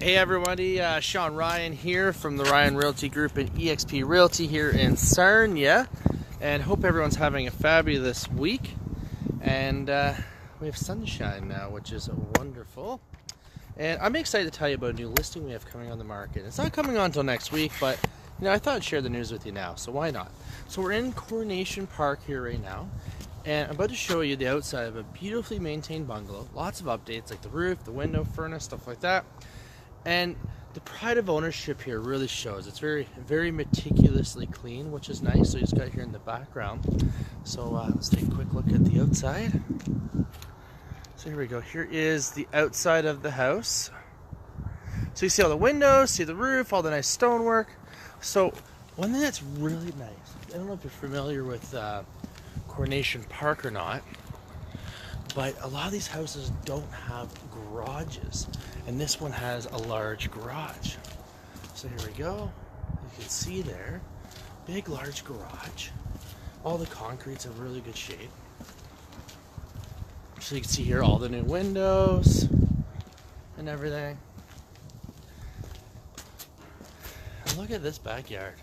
Hey everybody, Sean Ryan here from the Ryan Realty Group and Exp Realty here in Sarnia, and hope everyone's having a fabulous week. And we have sunshine now, which is wonderful. And I'm excited to tell you about a new listing we have coming on the market. It's not coming on until next week, but I thought I'd share the news with you now, so why not? So we're in Coronation Park here right now, and I'm about to show you the outside of a beautifully maintained bungalow. Lots of updates like the roof, the window, furnace, stuff like that. And the pride of ownership here really shows. It's very meticulously clean, which is nice. So you just got here in the background. So let's take a quick look at the outside. So here we go. Here is the outside of the house. So you see all the windows, see the roof, all the nice stonework. So one thing that's really nice, I don't know if you're familiar with Coronation Park or not, but a lot of these houses don't have garages, and this one has a large garage. So here we go. You can see there, big large garage. All the concrete's in really good shape. So you can see here all the new windows and everything. And look at this backyard.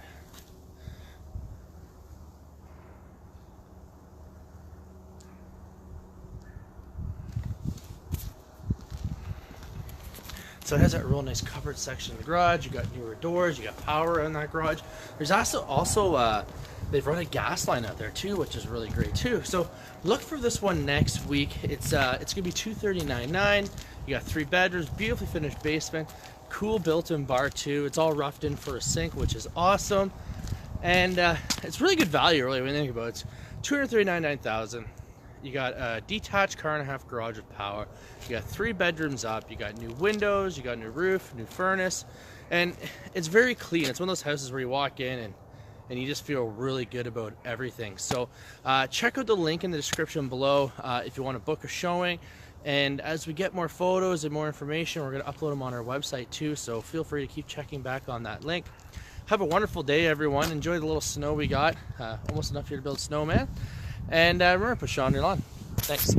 So it has that real nice covered section in the garage. You got newer doors, you got power in that garage. There's also they've run a gas line out there too, which is really great too. So look for this one next week. It's gonna be $239,900. You got 3 bedrooms, beautifully finished basement, cool built-in bar too. It's all roughed in for a sink, which is awesome. And it's really good value really when you think about it. It's $239,900. You got a detached car and a half garage with power. You got 3 bedrooms up. You got new windows. You got new roof, new furnace, and it's very clean. It's one of those houses where you walk in and you just feel really good about everything. So check out the link in the description below if you want to book a showing. And as we get more photos and more information, we're going to upload them on our website too. So feel free to keep checking back on that link. Have a wonderful day, everyone. Enjoy the little snow we got. Almost enough here to build a snowman. And remember, put Sean on your lawn. Thanks.